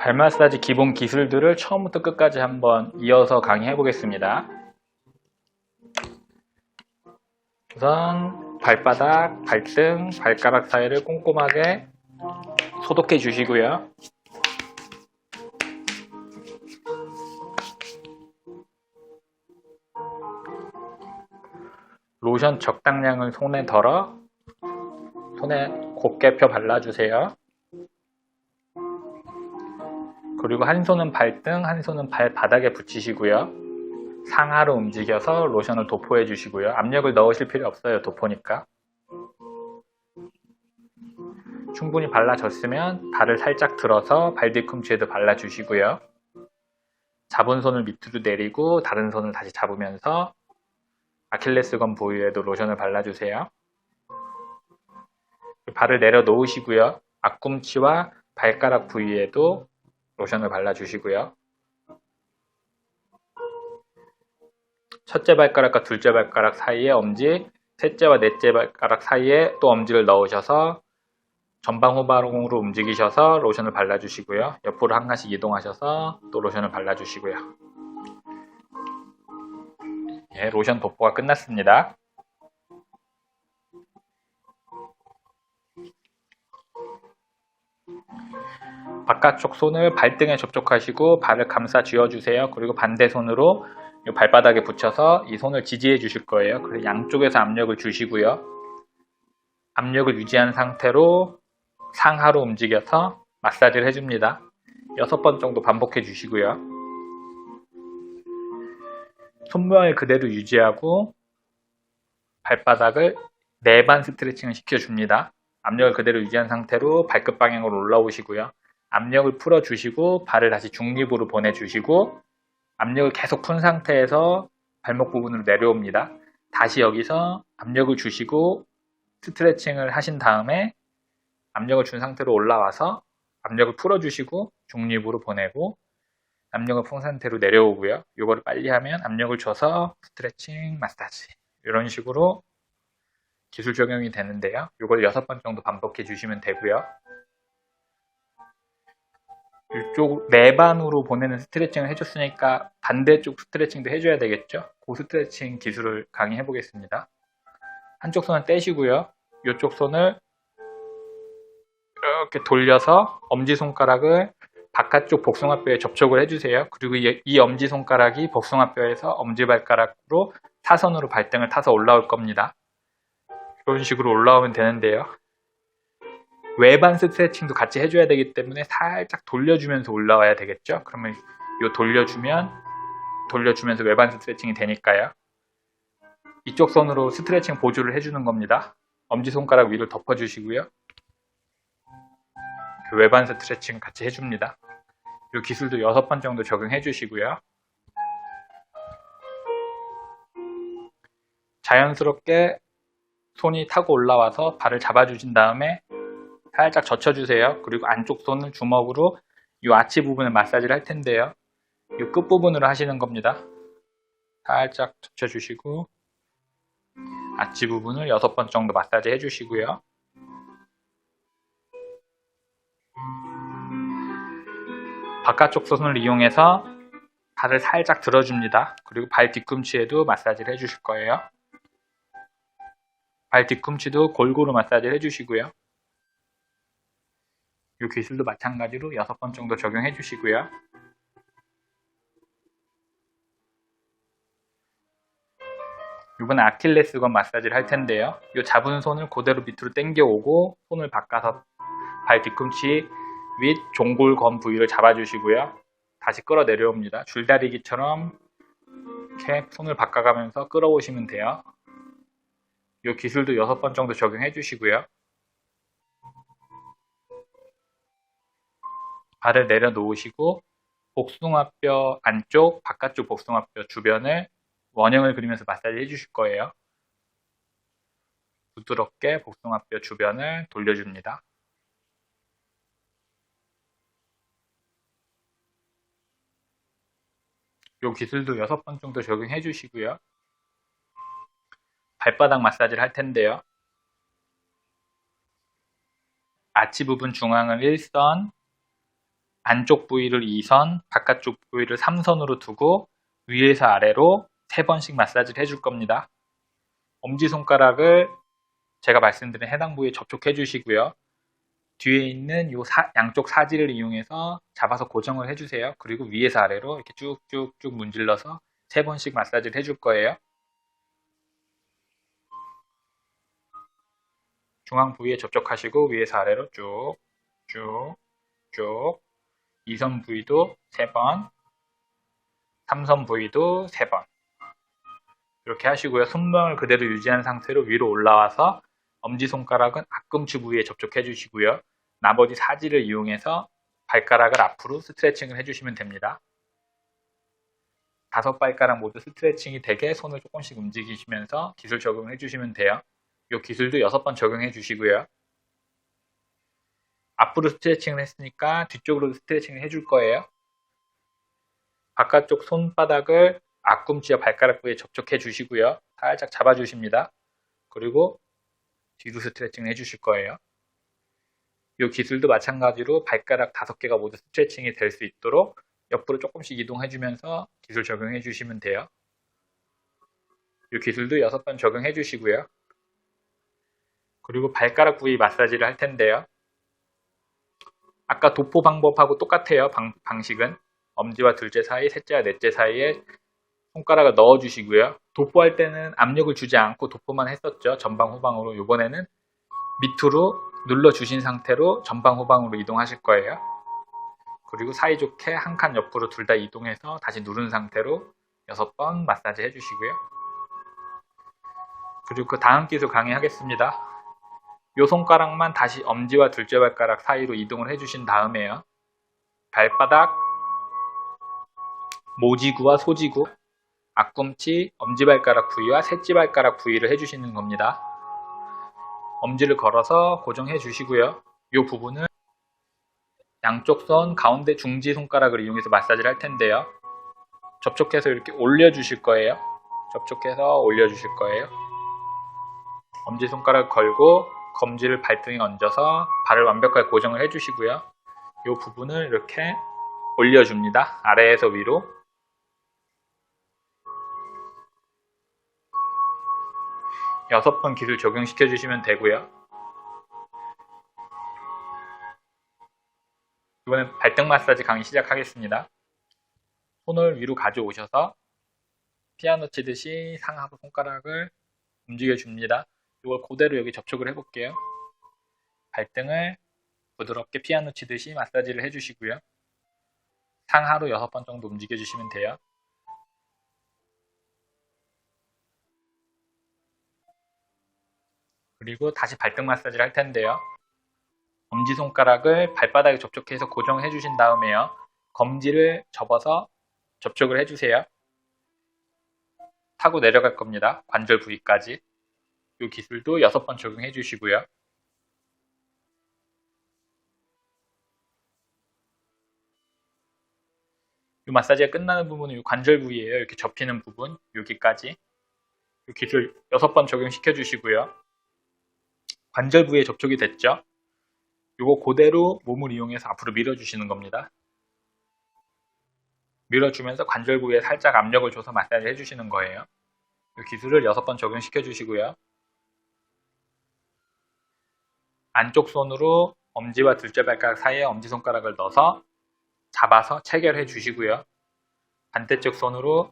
발 마사지 기본 기술들을 처음부터 끝까지 한번 이어서 강의해 보겠습니다. 우선 발바닥, 발등, 발가락 사이를 꼼꼼하게 소독해 주시고요. 로션 적당량을 손에 덜어 손에 곱게 펴 발라주세요. 그리고 한 손은 발등, 한 손은 발바닥에 붙이시고요. 상하로 움직여서 로션을 도포해 주시고요. 압력을 넣으실 필요 없어요. 도포니까. 충분히 발라졌으면 발을 살짝 들어서 발 뒤꿈치에도 발라주시고요. 잡은 손을 밑으로 내리고 다른 손을 다시 잡으면서 아킬레스건 부위에도 로션을 발라주세요. 발을 내려놓으시고요. 앞꿈치와 발가락 부위에도 로션을 발라주시고요. 첫째 발가락과 둘째 발가락 사이에 엄지, 셋째와 넷째 발가락 사이에 또 엄지를 넣으셔서 전방 후방으로 움직이셔서 로션을 발라주시고요. 옆으로 한 칸씩 이동하셔서 또 로션을 발라주시고요. 예, 로션 도포가 끝났습니다. 바깥쪽 손을 발등에 접촉하시고 발을 감싸 쥐어주세요. 그리고 반대 손으로 발바닥에 붙여서 이 손을 지지해 주실 거예요. 그래서 양쪽에서 압력을 주시고요. 압력을 유지한 상태로 상하로 움직여서 마사지를 해줍니다. 6번 정도 반복해 주시고요. 손모양을 그대로 유지하고 발바닥을 4번 스트레칭을 시켜줍니다. 압력을 그대로 유지한 상태로 발끝 방향으로 올라오시고요. 압력을 풀어주시고 발을 다시 중립으로 보내주시고 압력을 계속 푼 상태에서 발목 부분으로 내려옵니다. 다시 여기서 압력을 주시고 스트레칭을 하신 다음에 압력을 준 상태로 올라와서 압력을 풀어주시고 중립으로 보내고 압력을 푼 상태로 내려오고요. 이거를 빨리 하면 압력을 줘서 스트레칭, 마사지 이런 식으로 기술 적용이 되는데요. 이걸 6번 정도 반복해 주시면 되고요. 이쪽 내반으로 보내는 스트레칭을 해줬으니까 반대쪽 스트레칭도 해줘야 되겠죠. 그 스트레칭 기술을 강의해 보겠습니다. 한쪽 손을 떼시고요. 이쪽 손을 이렇게 돌려서 엄지손가락을 바깥쪽 복숭아뼈에 접촉을 해주세요. 그리고 이 엄지손가락이 복숭아뼈에서 엄지발가락으로 타선으로 발등을 타서 올라올 겁니다. 이런 식으로 올라오면 되는데요. 외반 스트레칭도 같이 해줘야 되기 때문에 살짝 돌려주면서 올라와야 되겠죠. 그러면 이 돌려주면서 외반 스트레칭이 되니까요. 이쪽 손으로 스트레칭 보조를 해주는 겁니다. 엄지손가락 위를 덮어주시고요. 그 외반 스트레칭 같이 해줍니다. 이 기술도 6번 정도 적용해 주시고요. 자연스럽게 손이 타고 올라와서 발을 잡아주신 다음에 살짝 젖혀주세요. 그리고 안쪽 손을 주먹으로 이 아치 부분을 마사지를 할 텐데요. 이 끝부분으로 하시는 겁니다. 살짝 젖혀주시고 아치 부분을 6번 정도 마사지 해주시고요. 바깥쪽 손을 이용해서 발을 살짝 들어줍니다. 그리고 발 뒤꿈치에도 마사지를 해주실 거예요. 발 뒤꿈치도 골고루 마사지를 해주시고요. 이 기술도 마찬가지로 6번 정도 적용해 주시고요. 이번엔 아킬레스건 마사지를 할 텐데요. 이 잡은 손을 그대로 밑으로 당겨 오고 손을 바꿔서 발 뒤꿈치 윗 종골건 부위를 잡아주시고요. 다시 끌어 내려옵니다. 줄다리기처럼 이렇게 손을 바꿔가면서 끌어오시면 돼요. 이 기술도 6번 정도 적용해 주시고요. 발을 내려놓으시고 복숭아뼈 안쪽, 바깥쪽 복숭아뼈 주변을 원형을 그리면서 마사지 해주실 거예요. 부드럽게 복숭아뼈 주변을 돌려줍니다. 이 기술도 6번 정도 적용해 주시고요. 발바닥 마사지를 할 텐데요. 아치 부분 중앙을 1선, 안쪽 부위를 2선, 바깥쪽 부위를 3선으로 두고 위에서 아래로 3번씩 마사지를 해줄 겁니다. 엄지손가락을 제가 말씀드린 해당 부위에 접촉해 주시고요. 뒤에 있는 요 양쪽 사지를 이용해서 잡아서 고정을 해주세요. 그리고 위에서 아래로 이렇게 쭉쭉쭉 문질러서 3번씩 마사지를 해줄 거예요. 중앙 부위에 접촉하시고 위에서 아래로 쭉 2선 부위도 3번, 3선 부위도 3번 이렇게 하시고요. 손모양을 그대로 유지한 상태로 위로 올라와서 엄지손가락은 앞꿈치 부위에 접촉해 주시고요. 나머지 사지를 이용해서 발가락을 앞으로 스트레칭을 해주시면 됩니다. 5발가락 모두 스트레칭이 되게 손을 조금씩 움직이시면서 기술 적용해 주시면 돼요. 이 기술도 6번 적용해 주시고요. 앞으로 스트레칭을 했으니까 뒤쪽으로도 스트레칭을 해줄 거예요. 바깥쪽 손바닥을 앞꿈치와 발가락 부위에 접촉해 주시고요. 살짝 잡아 주십니다. 그리고 뒤로 스트레칭을 해주실 거예요. 이 기술도 마찬가지로 발가락 5개가 모두 스트레칭이 될 수 있도록 옆으로 조금씩 이동해 주면서 기술 적용해 주시면 돼요. 이 기술도 6번 적용해 주시고요. 그리고 발가락 부위 마사지를 할 텐데요. 아까 도포 방법하고 똑같아요. 방식은 엄지와 둘째 사이, 셋째와 넷째 사이에 손가락을 넣어 주시고요. 도포할 때는 압력을 주지 않고 도포만 했었죠. 전방 후방으로. 이번에는 밑으로 눌러 주신 상태로 전방 후방으로 이동하실 거예요. 그리고 사이좋게 한 칸 옆으로 둘 다 이동해서 다시 누른 상태로 6번 마사지 해주시고요. 그리고 그 다음 기술 강의하겠습니다. 이 손가락만 다시 엄지와 둘째 발가락 사이로 이동을 해주신 다음에요. 발바닥, 모지구와 소지구, 앞꿈치, 엄지발가락 부위와 새끼발가락 부위를 해주시는 겁니다. 엄지를 걸어서 고정해 주시고요. 이 부분은 양쪽 손 가운데 중지 손가락을 이용해서 마사지를 할 텐데요. 접촉해서 이렇게 올려주실 거예요. 접촉해서 올려주실 거예요. 엄지손가락 걸고 검지를 발등에 얹어서 발을 완벽하게 고정을 해주시고요. 이 부분을 이렇게 올려줍니다. 아래에서 위로. 여섯 번 기술 적용시켜 주시면 되고요. 이번엔 발등 마사지 강의 시작하겠습니다. 손을 위로 가져오셔서 피아노 치듯이 상하로 손가락을 움직여 줍니다. 이걸 그대로 여기 접촉을 해볼게요. 발등을 부드럽게 피아노 치듯이 마사지를 해주시고요. 상하로 6번 정도 움직여 주시면 돼요. 그리고 다시 발등 마사지를 할 텐데요. 엄지손가락을 발바닥에 접촉해서 고정해 주신 다음에요. 검지를 접어서 접촉을 해주세요. 타고 내려갈 겁니다. 관절 부위까지. 이 기술도 6번 적용해 주시고요. 이 마사지가 끝나는 부분은 이 관절 부위예요. 이렇게 접히는 부분, 여기까지. 이 기술 6번 적용시켜 주시고요. 관절 부위에 접촉이 됐죠? 이거 그대로 몸을 이용해서 앞으로 밀어주시는 겁니다. 밀어주면서 관절 부위에 살짝 압력을 줘서 마사지 해주시는 거예요. 이 기술을 6번 적용시켜 주시고요. 안쪽 손으로 엄지와 둘째 발가락 사이에 엄지손가락을 넣어서 잡아서 체결해 주시고요. 반대쪽 손으로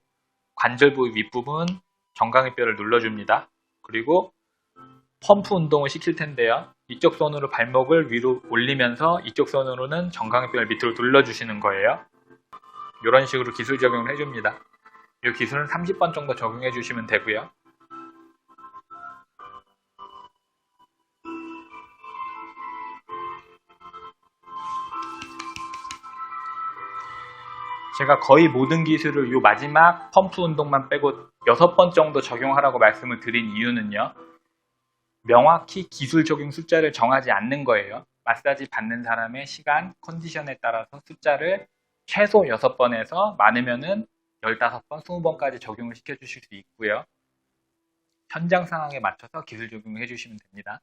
관절 부위 윗부분 정강이뼈를 눌러줍니다. 그리고 펌프 운동을 시킬 텐데요. 이쪽 손으로 발목을 위로 올리면서 이쪽 손으로는 정강이뼈를 밑으로 눌러주시는 거예요. 이런 식으로 기술 적용을 해줍니다. 이 기술은 30번 정도 적용해 주시면 되고요. 제가 거의 모든 기술을 이 마지막 펌프 운동만 빼고 6번 정도 적용하라고 말씀을 드린 이유는요. 명확히 기술 적용 숫자를 정하지 않는 거예요. 마사지 받는 사람의 시간, 컨디션에 따라서 숫자를 최소 6번에서 많으면은 15번, 20번까지 적용을 시켜주실 수 있고요. 현장 상황에 맞춰서 기술 적용을 해주시면 됩니다.